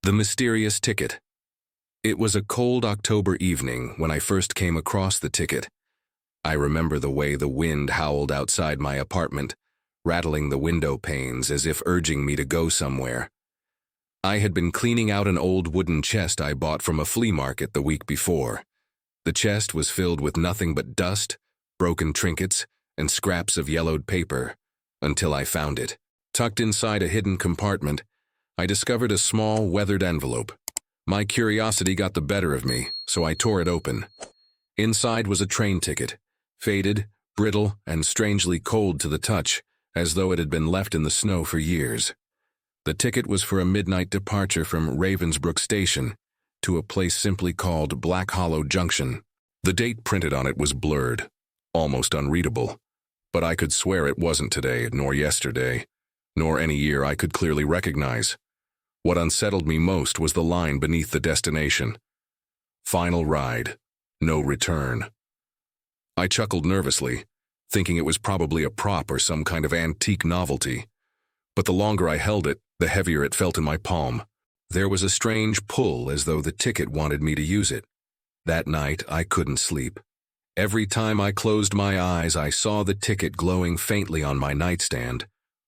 The mysterious ticket. It was a cold October evening when I first came across the ticket. I remember the way the wind howled outside my apartment, rattling the window panes as if urging me to go somewhere. I had been cleaning out an old wooden chest I bought from a flea market the week before. The chest was filled with nothing but dust, broken trinkets, and scraps of yellowed paper, until I found it. Tucked inside a hidden compartment, I discovered a small, weathered envelope. My curiosity got the better of me, so I tore it open. Inside was a train ticket, faded, brittle, and strangely cold to the touch, as though it had been left in the snow for years. The ticket was for a midnight departure from Ravensbrook Station to a place simply called Black Hollow Junction. The date printed on it was blurred, almost unreadable, but I could swear it wasn't today, nor yesterday, nor any year I could clearly recognize. What unsettled me most was the line beneath the destination. Final ride, no return. I chuckled nervously, thinking it was probably a prop or some kind of antique novelty. But the longer I held it, the heavier it felt in my palm. There was a strange pull, as though the ticket wanted me to use it. That night, I couldn't sleep. Every time I closed my eyes, I saw the ticket glowing faintly on my nightstand,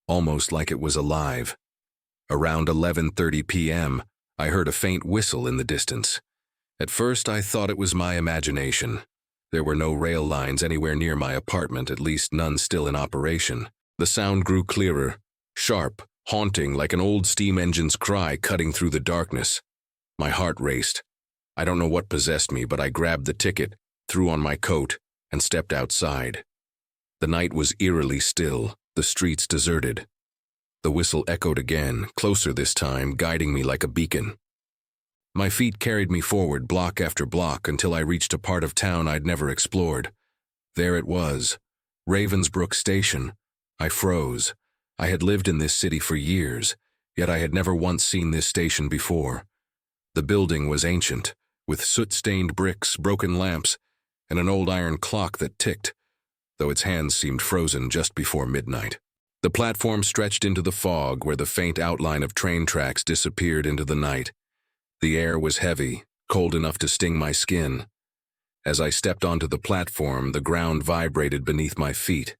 almost like it was alive. Around 11:30 p.m., I heard a faint whistle in the distance. At first, I thought it was my imagination. There were no rail lines anywhere near my apartment, at least none still in operation. The sound grew clearer, sharp, haunting, like an old steam engine's cry cutting through the darkness. My heart raced. I don't know what possessed me, but I grabbed the ticket, threw on my coat, and stepped outside. The night was eerily still, the streets deserted. The whistle echoed again, closer this time, guiding me like a beacon. My feet carried me forward block after block until I reached a part of town I'd never explored. There it was, Ravensbrook Station. I froze. I had lived in this city for years, yet I had never once seen this station before. The building was ancient, with soot-stained bricks, broken lamps, and an old iron clock that ticked, though its hands seemed frozen just before midnight. The platform stretched into the fog where the faint outline of train tracks disappeared into the night. The air was heavy, cold enough to sting my skin. As I stepped onto the platform, the ground vibrated beneath my feet.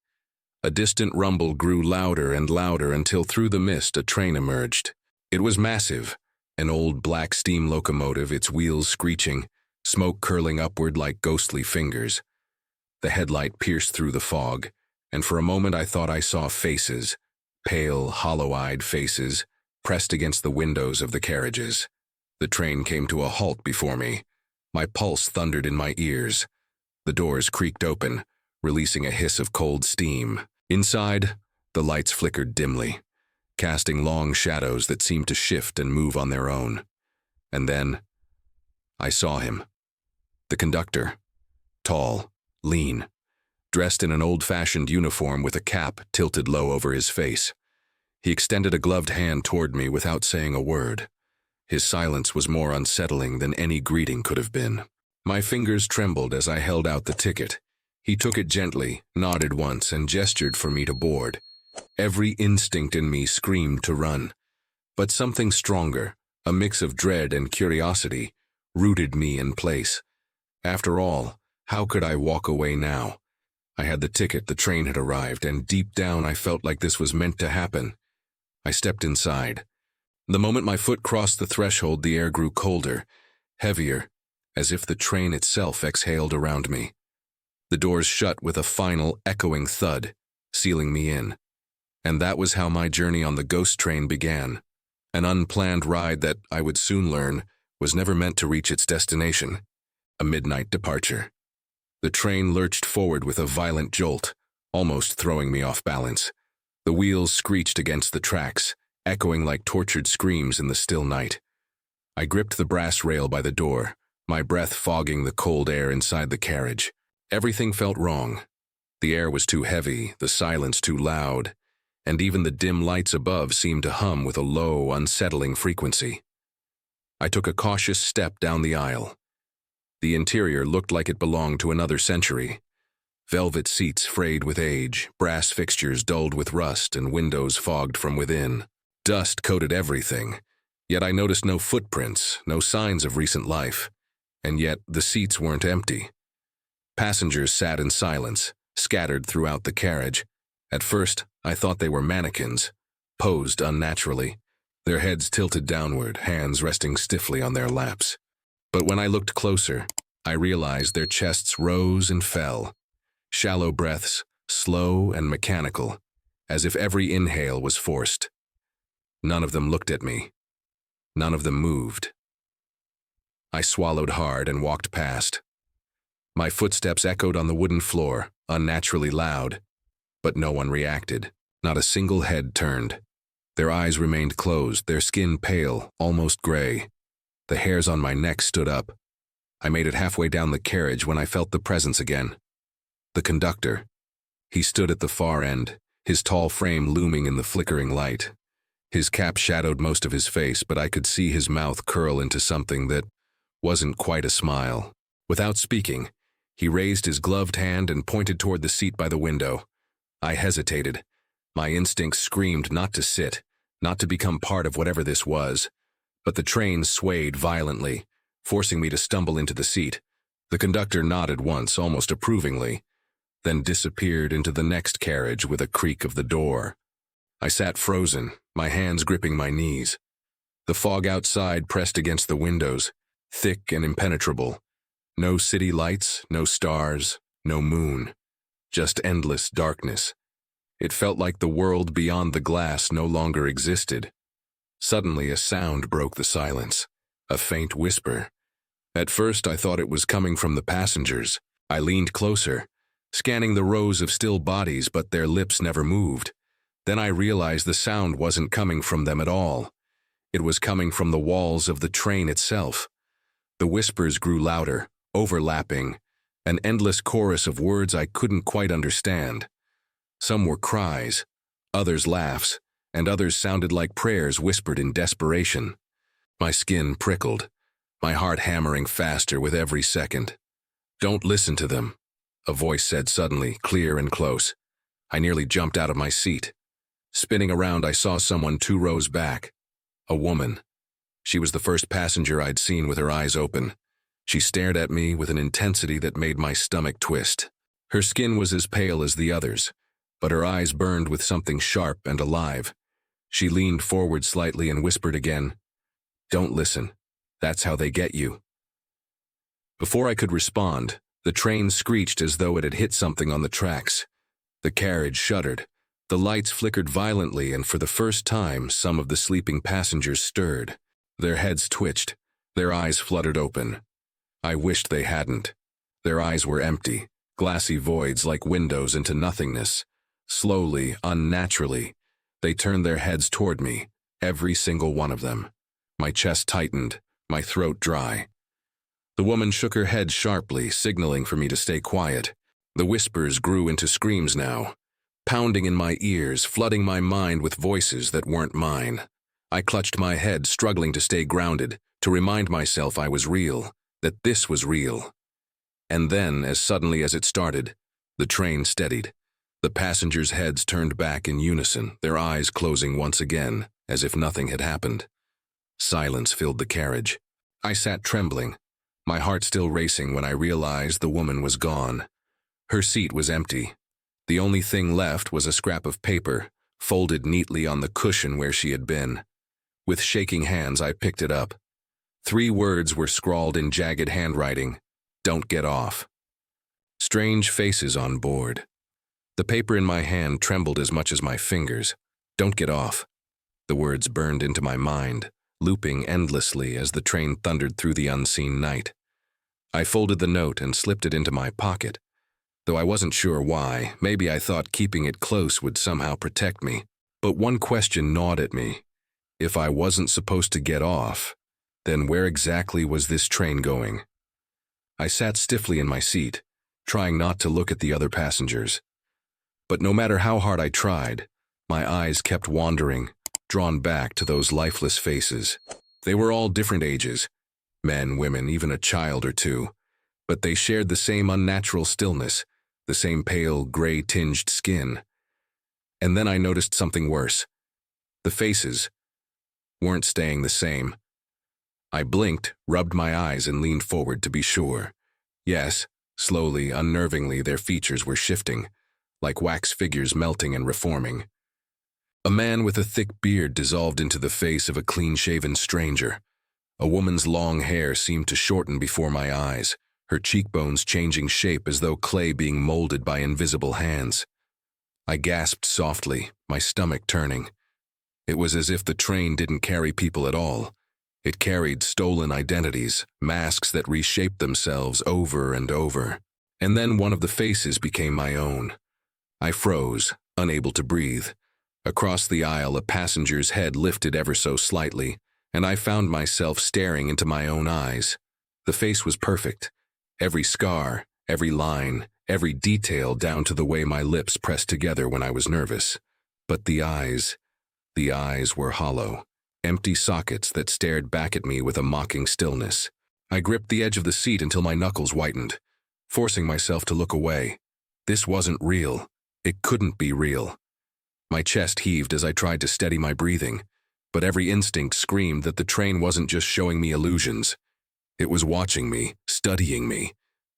A distant rumble grew louder and louder until through the mist a train emerged. It was massive, an old black steam locomotive, its wheels screeching, smoke curling upward like ghostly fingers. The headlight pierced through the fog, and for a moment I thought I saw faces, pale, hollow-eyed faces, pressed against the windows of the carriages. The train came to a halt before me. My pulse thundered in my ears. The doors creaked open, releasing a hiss of cold steam. Inside, the lights flickered dimly, casting long shadows that seemed to shift and move on their own. And then, I saw him. The conductor. Tall, lean, dressed in an old-fashioned uniform with a cap tilted low over his face. He extended a gloved hand toward me without saying a word. His silence was more unsettling than any greeting could have been. My fingers trembled as I held out the ticket. He took it gently, nodded once, and gestured for me to board. Every instinct in me screamed to run. But something stronger, a mix of dread and curiosity, rooted me in place. After all, how could I walk away now? I had the ticket, the train had arrived, and deep down I felt like this was meant to happen. I stepped inside. The moment my foot crossed the threshold, the air grew colder, heavier, as if the train itself exhaled around me. The doors shut with a final, echoing thud, sealing me in. And that was how my journey on the ghost train began. An unplanned ride that, I would soon learn, was never meant to reach its destination. A midnight departure. The train lurched forward with a violent jolt, almost throwing me off balance. The wheels screeched against the tracks, echoing like tortured screams in the still night. I gripped the brass rail by the door, my breath fogging the cold air inside the carriage. Everything felt wrong. The air was too heavy, the silence too loud, and even the dim lights above seemed to hum with a low, unsettling frequency. I took a cautious step down the aisle. The interior looked like it belonged to another century. Velvet seats frayed with age, brass fixtures dulled with rust, and windows fogged from within. Dust coated everything, Yet I noticed no footprints, no signs of recent life. And yet the seats weren't empty. Passengers sat in silence, scattered throughout the carriage. At first, I thought they were mannequins, posed unnaturally, their heads tilted downward, hands resting stiffly on their laps. But when I looked closer, I realized their chests rose and fell, shallow breaths, slow and mechanical, as if every inhale was forced. None of them looked at me. None of them moved. I swallowed hard and walked past. My footsteps echoed on the wooden floor, unnaturally loud, but no one reacted. Not a single head turned. Their eyes remained closed, their skin pale, almost gray. The hairs on my neck stood up. I made it halfway down the carriage when I felt the presence again. The conductor. He stood at the far end, his tall frame looming in the flickering light. His cap shadowed most of his face, but I could see his mouth curl into something that wasn't quite a smile. Without speaking, he raised his gloved hand and pointed toward the seat by the window. I hesitated. My instincts screamed not to sit, not to become part of whatever this was. But the train swayed violently, forcing me to stumble into the seat. The conductor nodded once, almost approvingly, then disappeared into the next carriage with a creak of the door. I sat frozen, my hands gripping my knees. The fog outside pressed against the windows, thick and impenetrable. No city lights, no stars, no moon. Just endless darkness. It felt like the world beyond the glass no longer existed. Suddenly a sound broke the silence, a faint whisper. At first I thought it was coming from the passengers. I leaned closer, scanning the rows of still bodies, but their lips never moved. Then I realized the sound wasn't coming from them at all. It was coming from the walls of the train itself. The whispers grew louder, overlapping, an endless chorus of words I couldn't quite understand. Some were cries, others laughs, and others sounded like prayers whispered in desperation. My skin prickled, my heart hammering faster with every second. "Don't listen to them," a voice said suddenly, clear and close. I nearly jumped out of my seat. Spinning around, I saw someone 2 rows back. A woman. She was the first passenger I'd seen with her eyes open. She stared at me with an intensity that made my stomach twist. Her skin was as pale as the others, but her eyes burned with something sharp and alive. She leaned forward slightly and whispered again, "Don't listen. That's how they get you." Before I could respond, the train screeched as though it had hit something on the tracks. The carriage shuddered. The lights flickered violently, and for the first time, some of the sleeping passengers stirred. Their heads twitched. Their eyes fluttered open. I wished they hadn't. Their eyes were empty, glassy voids like windows into nothingness. Slowly, unnaturally, they turned their heads toward me, every single one of them. My chest tightened, my throat dry. The woman shook her head sharply, signaling for me to stay quiet. The whispers grew into screams now, pounding in my ears, flooding my mind with voices that weren't mine. I clutched my head, struggling to stay grounded, to remind myself I was real, that this was real. And then, as suddenly as it started, the train steadied. The passengers' heads turned back in unison, their eyes closing once again, as if nothing had happened. Silence filled the carriage. I sat trembling, my heart still racing when I realized the woman was gone. Her seat was empty. The only thing left was a scrap of paper, folded neatly on the cushion where she had been. With shaking hands, I picked it up. 3 words were scrawled in jagged handwriting: "Don't get off." Strange faces on board. The paper in my hand trembled as much as my fingers. "Don't get off." The words burned into my mind, looping endlessly as the train thundered through the unseen night. I folded the note and slipped it into my pocket. Though I wasn't sure why, maybe I thought keeping it close would somehow protect me. But one question gnawed at me. If I wasn't supposed to get off, then where exactly was this train going? I sat stiffly in my seat, trying not to look at the other passengers. But no matter how hard I tried, my eyes kept wandering, drawn back to those lifeless faces. They were all different ages, men, women, even a child or 2, but they shared the same unnatural stillness, the same pale, gray-tinged skin. And then I noticed something worse. The faces, weren't staying the same. I blinked, rubbed my eyes, and leaned forward to be sure. Yes, slowly, unnervingly, their features were shifting, like wax figures melting and reforming. A man with a thick beard dissolved into the face of a clean-shaven stranger. A woman's long hair seemed to shorten before my eyes, her cheekbones changing shape as though clay being molded by invisible hands. I gasped softly, my stomach turning. It was as if the train didn't carry people at all. It carried stolen identities, masks that reshaped themselves over and over. And then one of the faces became my own. I froze, unable to breathe. Across the aisle, a passenger's head lifted ever so slightly, and I found myself staring into my own eyes. The face was perfect. Every scar, every line, every detail down to the way my lips pressed together when I was nervous. But the eyes were hollow, empty sockets that stared back at me with a mocking stillness. I gripped the edge of the seat until my knuckles whitened, forcing myself to look away. This wasn't real. It couldn't be real. My chest heaved as I tried to steady my breathing, but every instinct screamed that the train wasn't just showing me illusions. It was watching me, studying me.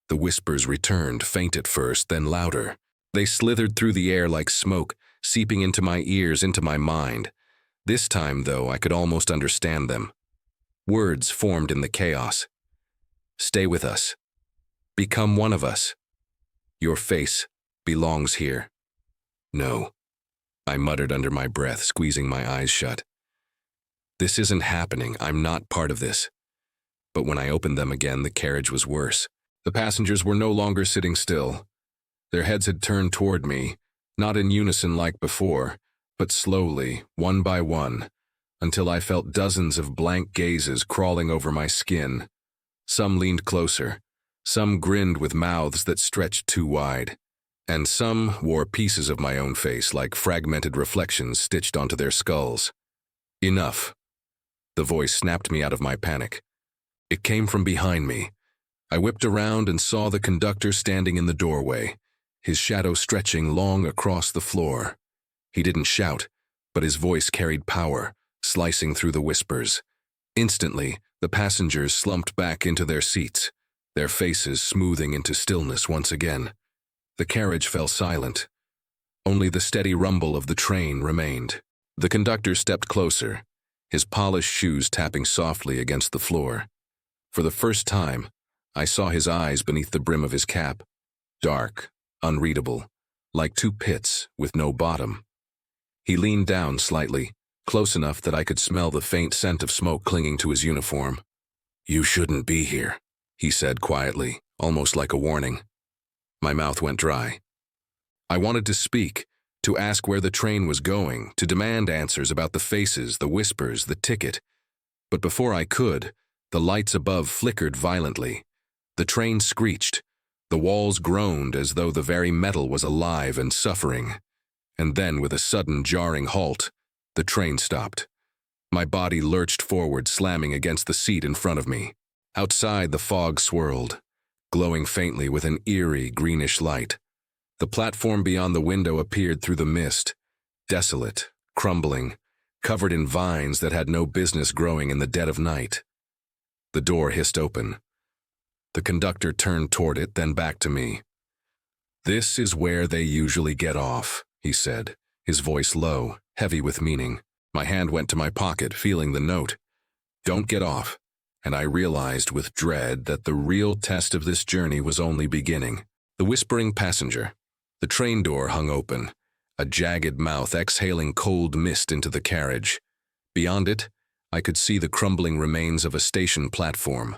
The whispers returned, faint at first, then louder. They slithered through the air like smoke, seeping into my ears, into my mind. This time, though, I could almost understand them. Words formed in the chaos. Stay with us. Become one of us. Your face belongs here. No, I muttered under my breath, squeezing my eyes shut. This isn't happening. I'm not part of this. But when I opened them again, the carriage was worse. The passengers were no longer sitting still. Their heads had turned toward me, not in unison like before, but slowly, one by one, until I felt dozens of blank gazes crawling over my skin. Some leaned closer, some grinned with mouths that stretched too wide, and some wore pieces of my own face like fragmented reflections stitched onto their skulls. Enough. The voice snapped me out of my panic. It came from behind me. I whipped around and saw the conductor standing in the doorway, his shadow stretching long across the floor. He didn't shout, but his voice carried power, slicing through the whispers. Instantly, the passengers slumped back into their seats, their faces smoothing into stillness once again. The carriage fell silent. Only the steady rumble of the train remained. The conductor stepped closer, his polished shoes tapping softly against the floor. For the first time, I saw his eyes beneath the brim of his cap, dark, unreadable, like two pits with no bottom. He leaned down slightly, close enough that I could smell the faint scent of smoke clinging to his uniform. "You shouldn't be here," he said quietly, almost like a warning. My mouth went dry. I wanted to speak, to ask where the train was going, to demand answers about the faces, the whispers, the ticket. But before I could, the lights above flickered violently. The train screeched. The walls groaned as though the very metal was alive and suffering. And then, with a sudden jarring halt, the train stopped. My body lurched forward, slamming against the seat in front of me. Outside, the fog swirled, glowing faintly with an eerie greenish light. The platform beyond the window appeared through the mist, desolate, crumbling, covered in vines that had no business growing in the dead of night. The door hissed open. The conductor turned toward it, then back to me. "This is where they usually get off," he said, his voice low, heavy with meaning. My hand went to my pocket, feeling the note. "Don't get off." And I realized with dread that the real test of this journey was only beginning. The whispering passenger. The train door hung open, a jagged mouth exhaling cold mist into the carriage. Beyond it, I could see the crumbling remains of a station platform.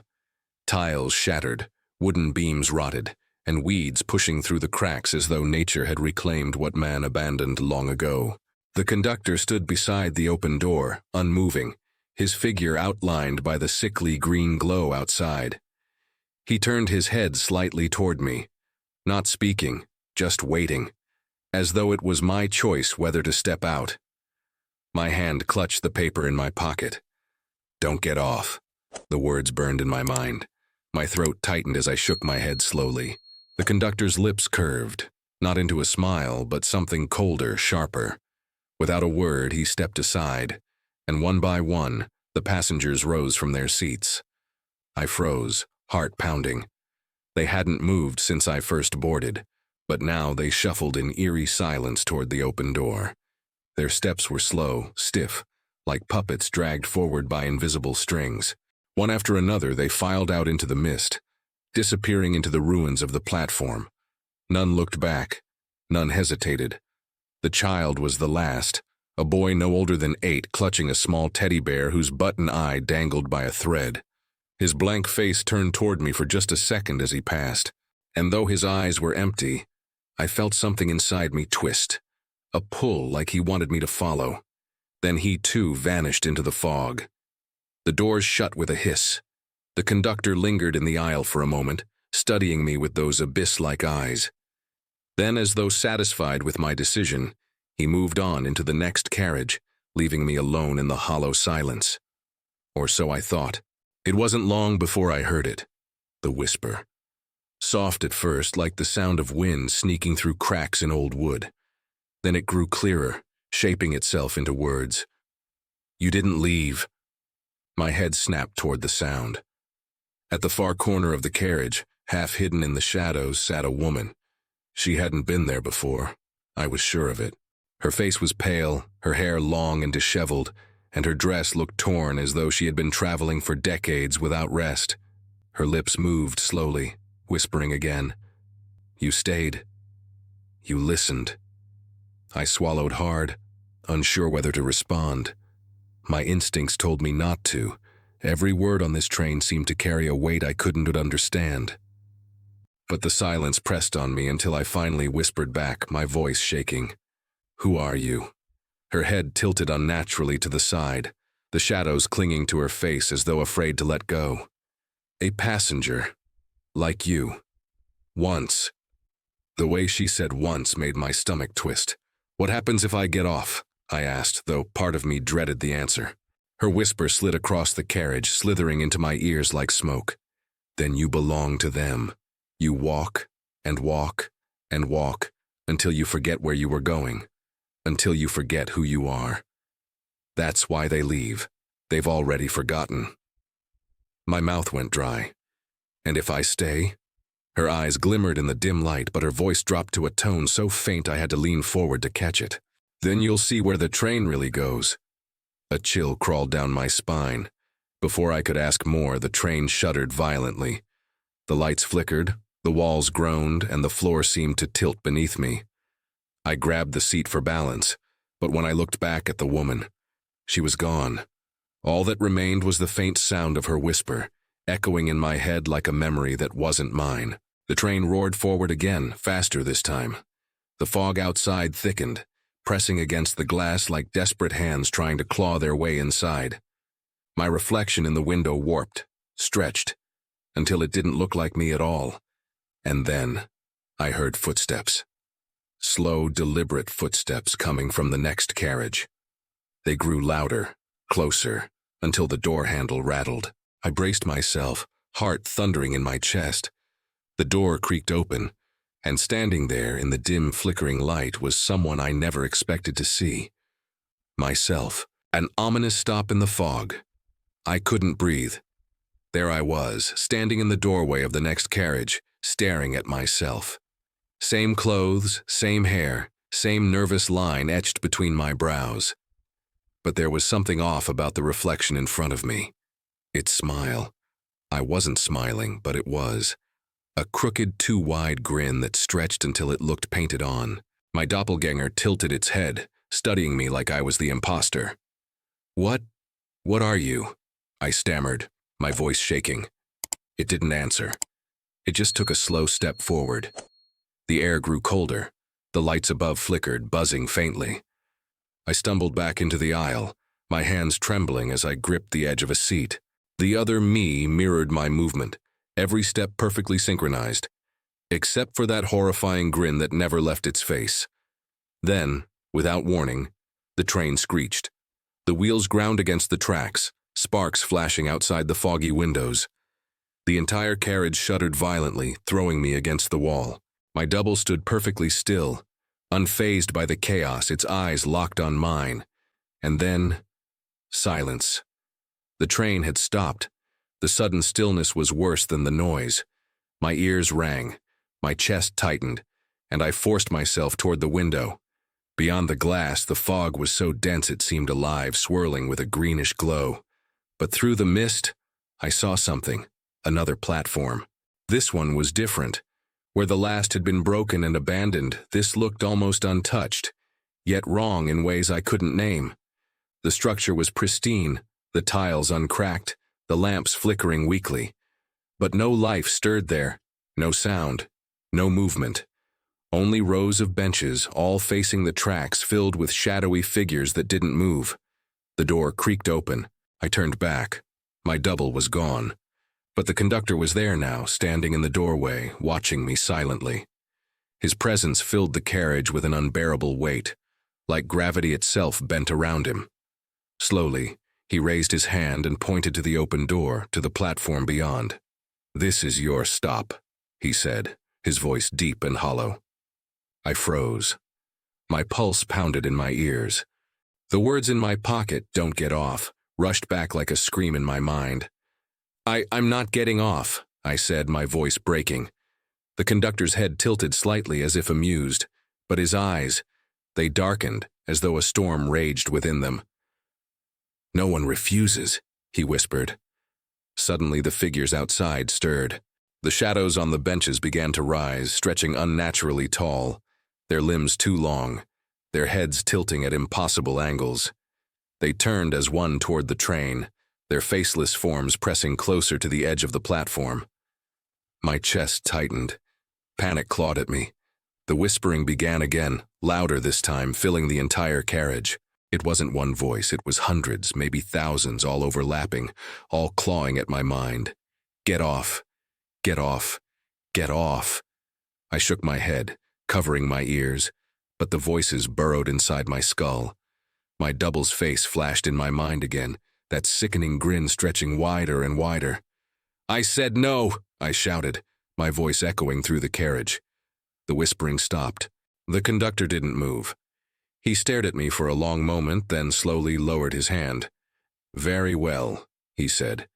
Tiles shattered, wooden beams rotted, and weeds pushing through the cracks as though nature had reclaimed what man abandoned long ago. The conductor stood beside the open door, unmoving, his figure outlined by the sickly green glow outside. He turned his head slightly toward me, not speaking, just waiting, as though it was my choice whether to step out. My hand clutched the paper in my pocket. "Don't get off." The words burned in my mind. My throat tightened as I shook my head slowly. The conductor's lips curved, not into a smile, but something colder, sharper. Without a word, he stepped aside, and one by one, the passengers rose from their seats. I froze, heart pounding. They hadn't moved since I first boarded, but now they shuffled in eerie silence toward the open door. Their steps were slow, stiff, like puppets dragged forward by invisible strings. One after another, they filed out into the mist, disappearing into the ruins of the platform. None looked back. None hesitated. The child was the last, a boy no older than 8 clutching a small teddy bear whose button eye dangled by a thread. His blank face turned toward me for just a second as he passed, and though his eyes were empty, I felt something inside me twist, a pull like he wanted me to follow. Then he too vanished into the fog. The doors shut with a hiss. The conductor lingered in the aisle for a moment, studying me with those abyss-like eyes. Then, as though satisfied with my decision, he moved on into the next carriage, leaving me alone in the hollow silence. Or so I thought. It wasn't long before I heard it, the whisper. Soft at first, like the sound of wind sneaking through cracks in old wood. Then it grew clearer, shaping itself into words. "You didn't leave." My head snapped toward the sound. At the far corner of the carriage, half hidden in the shadows, sat a woman. She hadn't been there before. I was sure of it. Her face was pale, her hair long and disheveled, and her dress looked torn as though she had been traveling for decades without rest. Her lips moved slowly, whispering again. "You stayed. You listened." I swallowed hard, unsure whether to respond. My instincts told me not to. Every word on this train seemed to carry a weight I couldn't understand. But the silence pressed on me until I finally whispered back, my voice shaking. "Who are you?" Her head tilted unnaturally to the side, the shadows clinging to her face as though afraid to let go. "A passenger. Like you. Once." The way she said once made my stomach twist. "What happens if I get off?" I asked, though part of me dreaded the answer. Her whisper slid across the carriage, slithering into my ears like smoke. "Then you belong to them. You walk and walk and walk until you forget where you were going, until you forget who you are. That's why they leave. They've already forgotten." My mouth went dry. "And if I stay?" Her eyes glimmered in the dim light, but her voice dropped to a tone so faint I had to lean forward to catch it. "Then you'll see where the train really goes." A chill crawled down my spine. Before I could ask more, the train shuddered violently. The lights flickered, the walls groaned, and the floor seemed to tilt beneath me. I grabbed the seat for balance, but when I looked back at the woman, she was gone. All that remained was the faint sound of her whisper, echoing in my head like a memory that wasn't mine. The train roared forward again, faster this time. The fog outside thickened, pressing against the glass like desperate hands trying to claw their way inside. My reflection in the window warped, stretched, until it didn't look like me at all. And then I heard footsteps. Slow, deliberate footsteps coming from the next carriage. They grew louder, closer, until the door handle rattled. I braced myself, heart thundering in my chest. The door creaked open, and standing there in the dim, flickering light was someone I never expected to see. Myself. An ominous stop in the fog. I couldn't breathe. There I was, standing in the doorway of the next carriage, staring at myself. Same clothes, same hair, same nervous line etched between my brows. But there was something off about the reflection in front of me. Its smile. I wasn't smiling, but it was. A crooked, too-wide grin that stretched until it looked painted on. My doppelganger tilted its head, studying me like I was the imposter. What are you?" I stammered, my voice shaking. It didn't answer. It just took a slow step forward. The air grew colder. The lights above flickered, buzzing faintly. I stumbled back into the aisle, my hands trembling as I gripped the edge of a seat. The other me mirrored my movement, every step perfectly synchronized, except for that horrifying grin that never left its face. Then, without warning, the train screeched. The wheels ground against the tracks, sparks flashing outside the foggy windows. The entire carriage shuddered violently, throwing me against the wall. My double stood perfectly still, unfazed by the chaos, its eyes locked on mine. And then, Silence. The train had stopped. The sudden stillness was worse than the noise. My ears rang, my chest tightened, and I forced myself toward the window. Beyond the glass, the fog was so dense it seemed alive, swirling with a greenish glow. But through the mist, I saw something, another platform. This one was different. Where the last had been broken and abandoned, this looked almost untouched, yet wrong in ways I couldn't name. The structure was pristine, the tiles uncracked, the lamps flickering weakly. But no life stirred there, no sound, no movement. Only rows of benches, all facing the tracks, filled with shadowy figures that didn't move. The door creaked open. I turned back. My double was gone. But the conductor was there now, standing in the doorway, watching me silently. His presence filled the carriage with an unbearable weight, like gravity itself bent around him. Slowly, he raised his hand and pointed to the open door, to the platform beyond. "This is your stop," he said, his voice deep and hollow. I froze. My pulse pounded in my ears. The words in my pocket, "Don't get off," rushed back like a scream in my mind. I'm not getting off," I said, my voice breaking. The conductor's head tilted slightly as if amused, but his eyes, they darkened as though a storm raged within them. "No one refuses," he whispered. Suddenly the figures outside stirred. The shadows on the benches began to rise, stretching unnaturally tall, their limbs too long, their heads tilting at impossible angles. They turned as one toward the train, their faceless forms pressing closer to the edge of the platform. My chest tightened. Panic clawed at me. The whispering began again, louder this time, filling the entire carriage. It wasn't one voice, it was hundreds, maybe thousands, all overlapping, all clawing at my mind. "Get off! Get off! Get off!" I shook my head, covering my ears, but the voices burrowed inside my skull. My double's face flashed in my mind again, that sickening grin stretching wider and wider. "I said no!" I shouted, my voice echoing through the carriage. The whispering stopped. The conductor didn't move. He stared at me for a long moment, then slowly lowered his hand. "Very well," he said.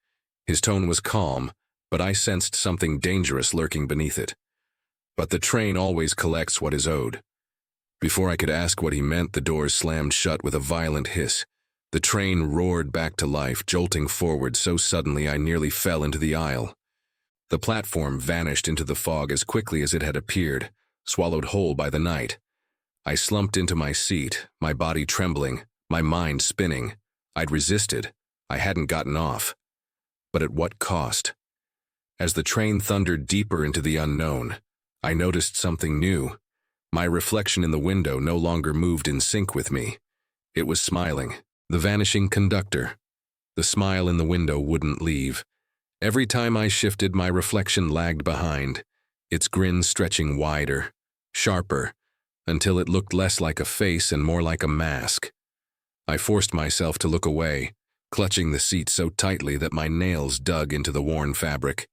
His tone was calm, but I sensed something dangerous lurking beneath it. "But the train always collects what is owed." Before I could ask what he meant, the doors slammed shut with a violent hiss. The train roared back to life, jolting forward so suddenly I nearly fell into the aisle. The platform vanished into the fog as quickly as it had appeared, swallowed whole by the night. I slumped into my seat, my body trembling, my mind spinning. I'd resisted. I hadn't gotten off. But at what cost? As the train thundered deeper into the unknown, I noticed something new. My reflection in the window no longer moved in sync with me. It was smiling. The vanishing conductor. The smile in the window wouldn't leave. Every time I shifted, my reflection lagged behind, its grin stretching wider, sharper, until it looked less like a face and more like a mask. I forced myself to look away, clutching the seat so tightly that my nails dug into the worn fabric.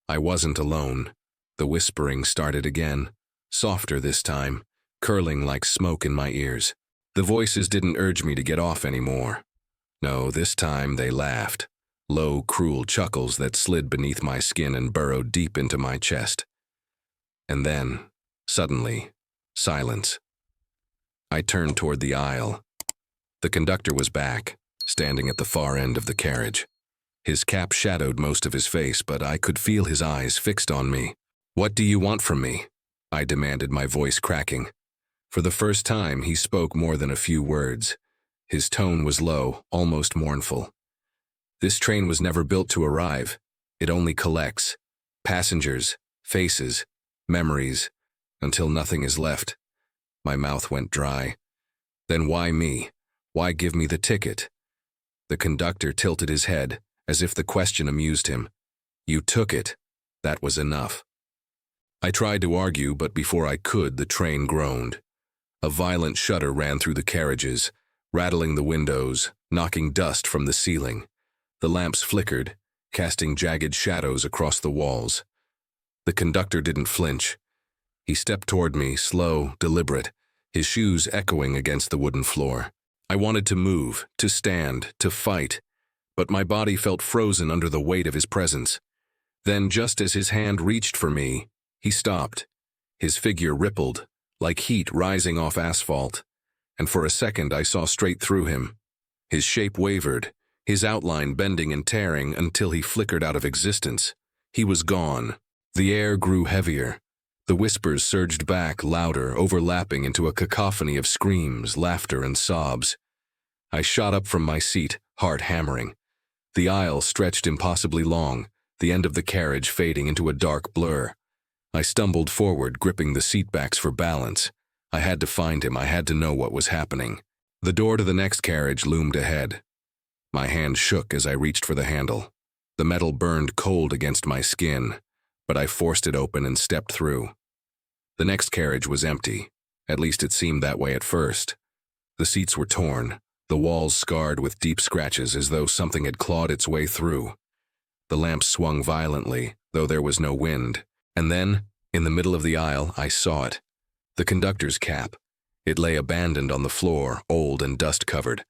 I wasn't alone. The whispering started again, softer this time, curling like smoke in my ears. The voices didn't urge me to get off anymore. No, this time they laughed, low, cruel chuckles that slid beneath my skin and burrowed deep into my chest. And then, suddenly, silence. I turned toward the aisle. The conductor was back, standing at the far end of the carriage. His cap shadowed most of his face, but I could feel his eyes fixed on me. "What do you want from me?" I demanded, my voice cracking. For the first time, he spoke more than a few words. His tone was low, almost mournful. "This train was never built to arrive. It only collects. Passengers, faces, memories, until nothing is left." My mouth went dry. "Then why me? Why give me the ticket?" The conductor tilted his head, as if the question amused him. "You took it. That was enough." I tried to argue, but before I could, the train groaned. A violent shudder ran through the carriages, rattling the windows, knocking dust from the ceiling. The lamps flickered, casting jagged shadows across the walls. The conductor didn't flinch. He stepped toward me, slow, deliberate, his shoes echoing against the wooden floor. I wanted to move, to stand, to fight, but my body felt frozen under the weight of his presence. Then, just as his hand reached for me, he stopped. His figure rippled, like heat rising off asphalt, and for a second I saw straight through him. His shape wavered, his outline bending and tearing until he flickered out of existence. He was gone. The air grew heavier. The whispers surged back, louder, overlapping into a cacophony of screams, laughter, and sobs. I shot up from my seat, heart hammering. The aisle stretched impossibly long, the end of the carriage fading into a dark blur. I stumbled forward, gripping the seatbacks for balance. I had to find him. I had to know what was happening. The door to the next carriage loomed ahead. My hand shook as I reached for the handle. The metal burned cold against my skin, but I forced it open and stepped through. The next carriage was empty. At least it seemed that way at first. The seats were torn, the walls scarred with deep scratches as though something had clawed its way through. The lamps swung violently, though there was no wind. And then, in the middle of the aisle, I saw it. The conductor's cap. It lay abandoned on the floor, old and dust-covered.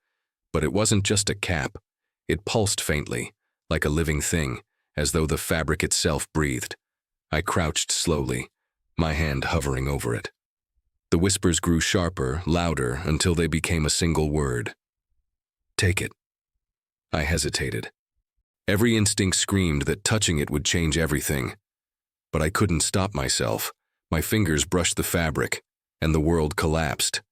But it wasn't just a cap. It pulsed faintly, like a living thing, as though the fabric itself breathed. I crouched slowly, my hand hovering over it. The whispers grew sharper, louder, until they became a single word. "Take it." I hesitated. Every instinct screamed that touching it would change everything. But I couldn't stop myself. My fingers brushed the fabric, and the world collapsed.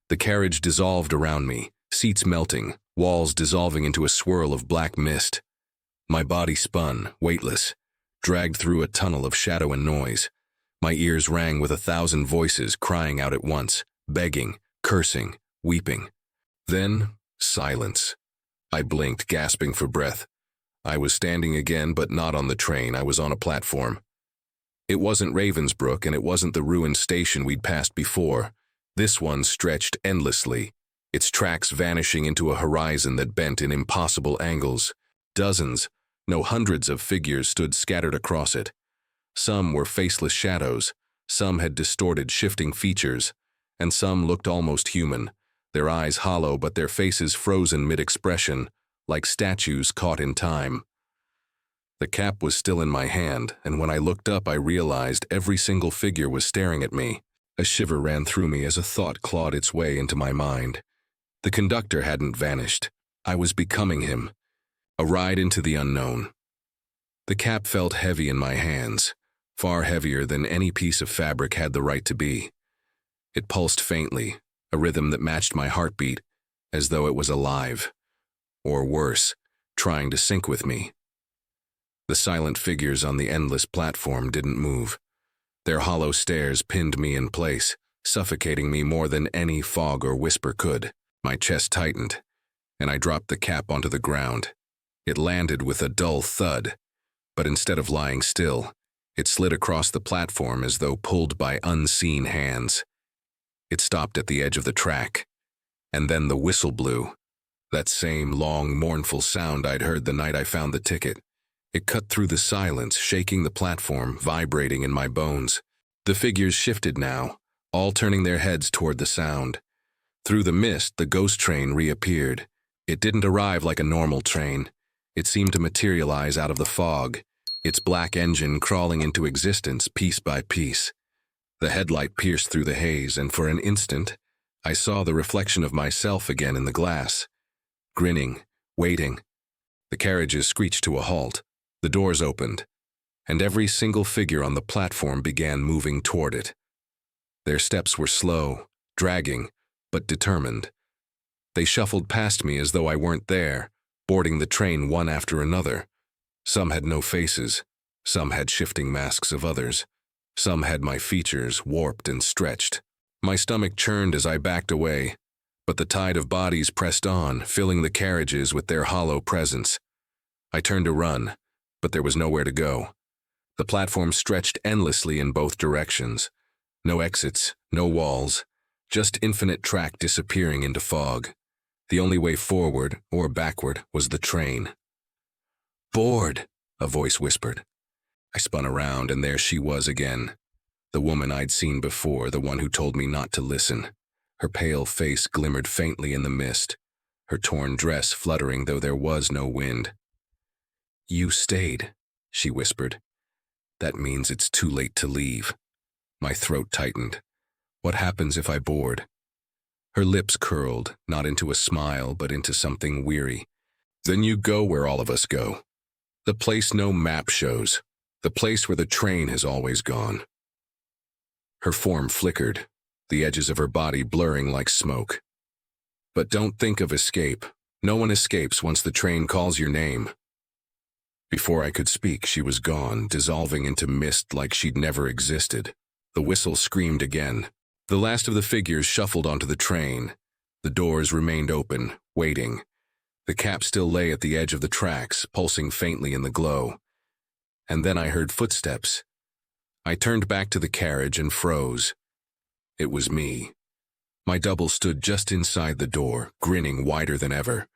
The carriage dissolved around me, seats melting, walls dissolving into a swirl of black mist. My body spun, weightless, dragged through a tunnel of shadow and noise. My ears rang with 1,000 voices crying out at once, begging, cursing, weeping. Then, silence. I blinked, gasping for breath. I was standing again, but not on the train. I was on a platform. It wasn't Ravensbrook, and it wasn't the ruined station we'd passed before. This one stretched endlessly, its tracks vanishing into a horizon that bent in impossible angles. Dozens, no hundreds of figures stood scattered across it. Some were faceless shadows, some had distorted, shifting features, and some looked almost human, their eyes hollow but their faces frozen mid-expression, like statues caught in time. The cap was still in my hand, and when I looked up I realized every single figure was staring at me. A shiver ran through me as a thought clawed its way into my mind. The conductor hadn't vanished. I was becoming him. A ride into the unknown. The cap felt heavy in my hands, far heavier than any piece of fabric had the right to be. It pulsed faintly, a rhythm that matched my heartbeat, as though it was alive. Or worse, trying to sync with me. The silent figures on the endless platform didn't move. Their hollow stares pinned me in place, suffocating me more than any fog or whisper could. My chest tightened, and I dropped the cap onto the ground. It landed with a dull thud, but instead of lying still, it slid across the platform as though pulled by unseen hands. It stopped at the edge of the track, and then the whistle blew. That same long, mournful sound I'd heard the night I found the ticket. It cut through the silence, shaking the platform, vibrating in my bones. The figures shifted now, all turning their heads toward the sound. Through the mist, the ghost train reappeared. It didn't arrive like a normal train. It seemed to materialize out of the fog, its black engine crawling into existence piece by piece. The headlight pierced through the haze, and for an instant, I saw the reflection of myself again in the glass. Grinning, waiting. The carriages screeched to a halt. The doors opened, and every single figure on the platform began moving toward it. Their steps were slow, dragging, but determined. They shuffled past me as though I weren't there, boarding the train one after another. Some had no faces, some had shifting masks of others, some had my features warped and stretched. My stomach churned as I backed away, but the tide of bodies pressed on, filling the carriages with their hollow presence. I turned to run, but there was nowhere to go. The platform stretched endlessly in both directions. No exits, no walls, just infinite track disappearing into fog. The only way forward or backward was the train. "Board," a voice whispered. I spun around, and there she was again. The woman I'd seen before, the one who told me not to listen. Her pale face glimmered faintly in the mist, her torn dress fluttering though there was no wind. "You stayed," she whispered. "That means it's too late to leave." My throat tightened. What happens if I board? Her lips curled, not into a smile, but into something weary. "Then you go where all of us go. The place no map shows. The place where the train has always gone." Her form flickered, the edges of her body blurring like smoke. "But don't think of escape. No one escapes once the train calls your name." Before I could speak, she was gone, dissolving into mist like she'd never existed. The whistle screamed again. The last of the figures shuffled onto the train. The doors remained open, waiting. The cap still lay at the edge of the tracks, pulsing faintly in the glow. And then I heard footsteps. I turned back to the carriage and froze. It was me. My double stood just inside the door, grinning wider than ever.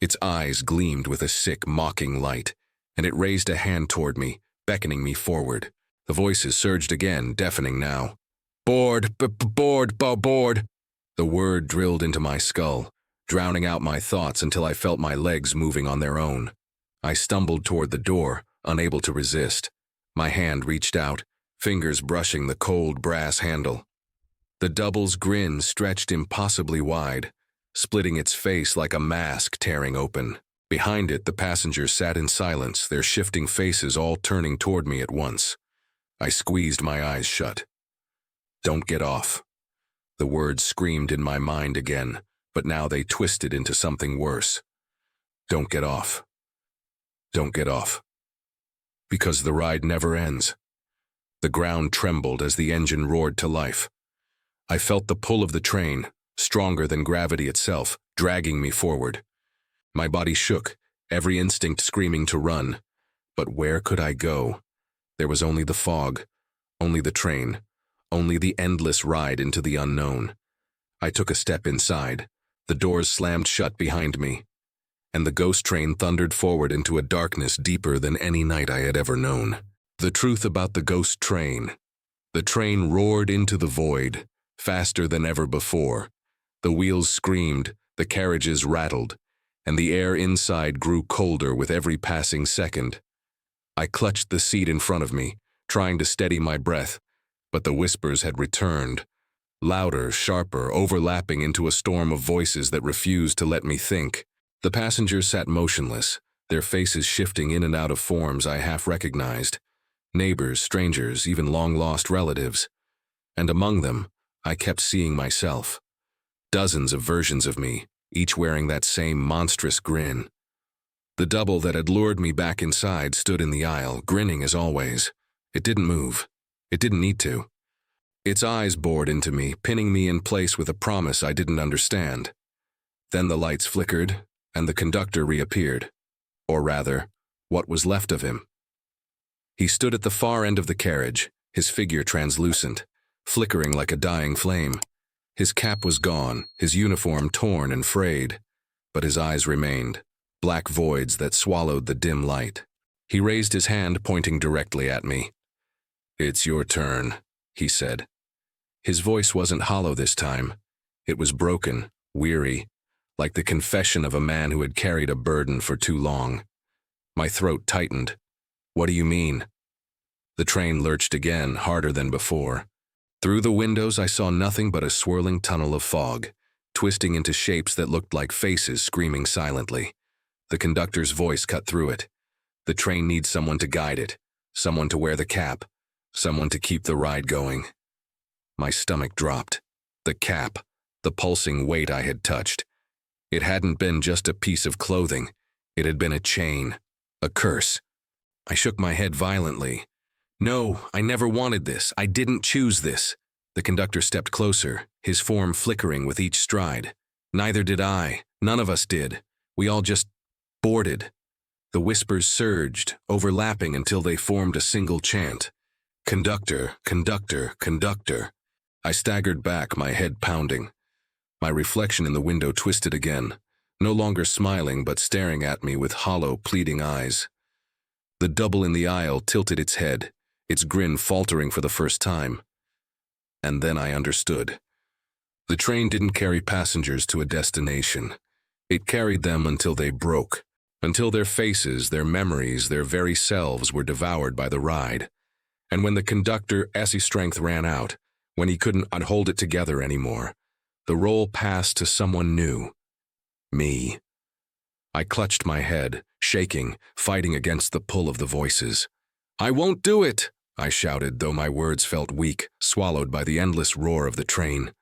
Its eyes gleamed with a sick, mocking light, and it raised a hand toward me, beckoning me forward. The voices surged again, deafening now. "Board, board, board." The word drilled into my skull, drowning out my thoughts until I felt my legs moving on their own. I stumbled toward the door, unable to resist. My hand reached out, fingers brushing the cold brass handle. The double's grin stretched impossibly wide, splitting its face like a mask tearing open. Behind it, the passengers sat in silence, their shifting faces all turning toward me at once. I squeezed my eyes shut. "Don't get off." The words screamed in my mind again, but now they twisted into something worse. "Don't get off. Don't get off. Because the ride never ends." The ground trembled as the engine roared to life. I felt the pull of the train, stronger than gravity itself, dragging me forward. My body shook, every instinct screaming to run. But where could I go? There was only the fog, only the train, only the endless ride into the unknown. I took a step inside. The doors slammed shut behind me, and the ghost train thundered forward into a darkness deeper than any night I had ever known. The truth about the ghost train. The train roared into the void, faster than ever before. The wheels screamed, the carriages rattled, and the air inside grew colder with every passing second. I clutched the seat in front of me, trying to steady my breath, but the whispers had returned, louder, sharper, overlapping into a storm of voices that refused to let me think. The passengers sat motionless, their faces shifting in and out of forms I half recognized. Neighbors, strangers, even long-lost relatives. And among them, I kept seeing myself. Dozens of versions of me, each wearing that same monstrous grin. The double that had lured me back inside stood in the aisle, grinning as always. It didn't move. It didn't need to. Its eyes bored into me, pinning me in place with a promise I didn't understand. Then the lights flickered, and the conductor reappeared. Or rather, what was left of him. He stood at the far end of the carriage, his figure translucent, flickering like a dying flame. His cap was gone, his uniform torn and frayed, but his eyes remained, black voids that swallowed the dim light. He raised his hand, pointing directly at me. "It's your turn," he said. His voice wasn't hollow this time. It was broken, weary, like the confession of a man who had carried a burden for too long. My throat tightened. "What do you mean?" The train lurched again, harder than before. Through the windows I saw nothing but a swirling tunnel of fog, twisting into shapes that looked like faces screaming silently. The conductor's voice cut through it. The train needs someone to guide it, someone to wear the cap, someone to keep the ride going. My stomach dropped. The cap, the pulsing weight I had touched. It hadn't been just a piece of clothing. It had been a chain, a curse. I shook my head violently. "No, I never wanted this. I didn't choose this." The conductor stepped closer, his form flickering with each stride. "Neither did I. None of us did. We all just boarded." The whispers surged, overlapping until they formed a single chant. "Conductor, conductor, conductor." I staggered back, my head pounding. My reflection in the window twisted again, no longer smiling but staring at me with hollow, pleading eyes. The double in the aisle tilted its head, its grin faltering for the first time. And then I understood. The train didn't carry passengers to a destination. It carried them until they broke, until their faces, their memories, their very selves were devoured by the ride. And when the conductor's strength ran out, when he couldn't hold it together anymore, the role passed to someone new. Me. I clutched my head, shaking, fighting against the pull of the voices. "I won't do it!" I shouted, though my words felt weak, swallowed by the endless roar of the train.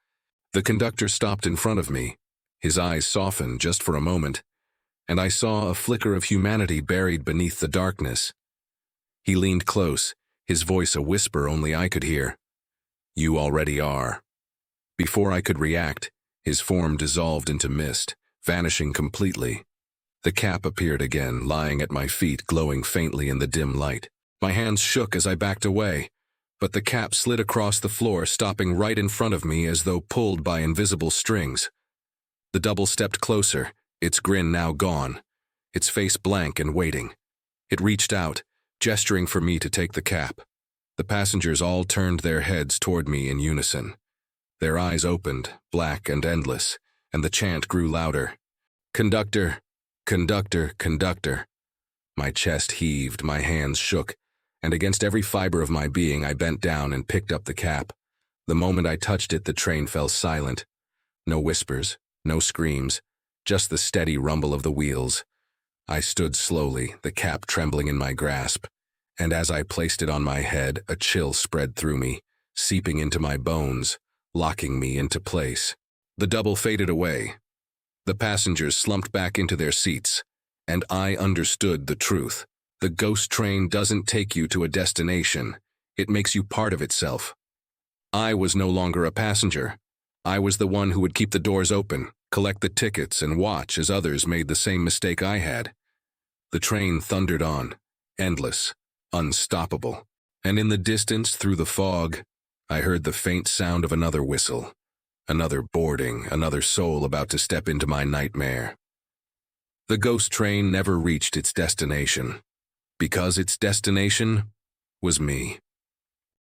The conductor stopped in front of me. His eyes softened just for a moment, and I saw a flicker of humanity buried beneath the darkness. He leaned close, his voice a whisper only I could hear. "You already are." Before I could react, his form dissolved into mist, vanishing completely. The cap appeared again, lying at my feet, glowing faintly in the dim light. My hands shook as I backed away, but the cap slid across the floor, stopping right in front of me as though pulled by invisible strings. The double stepped closer, its grin now gone, its face blank and waiting. It reached out, gesturing for me to take the cap. The passengers all turned their heads toward me in unison. Their eyes opened, black and endless, and the chant grew louder. "Conductor! Conductor! Conductor!" My chest heaved, my hands shook, and against every fiber of my being I bent down and picked up the cap. The moment I touched it, the train fell silent. No whispers, no screams, just the steady rumble of the wheels. I stood slowly, the cap trembling in my grasp, and as I placed it on my head, a chill spread through me, seeping into my bones, locking me into place. The double faded away. The passengers slumped back into their seats, and I understood the truth. The ghost train doesn't take you to a destination. It makes you part of itself. I was no longer a passenger. I was the one who would keep the doors open, collect the tickets, and watch as others made the same mistake I had. The train thundered on, endless, unstoppable. And in the distance, through the fog, I heard the faint sound of another whistle. Another boarding, another soul about to step into my nightmare. The ghost train never reached its destination, because its destination was me.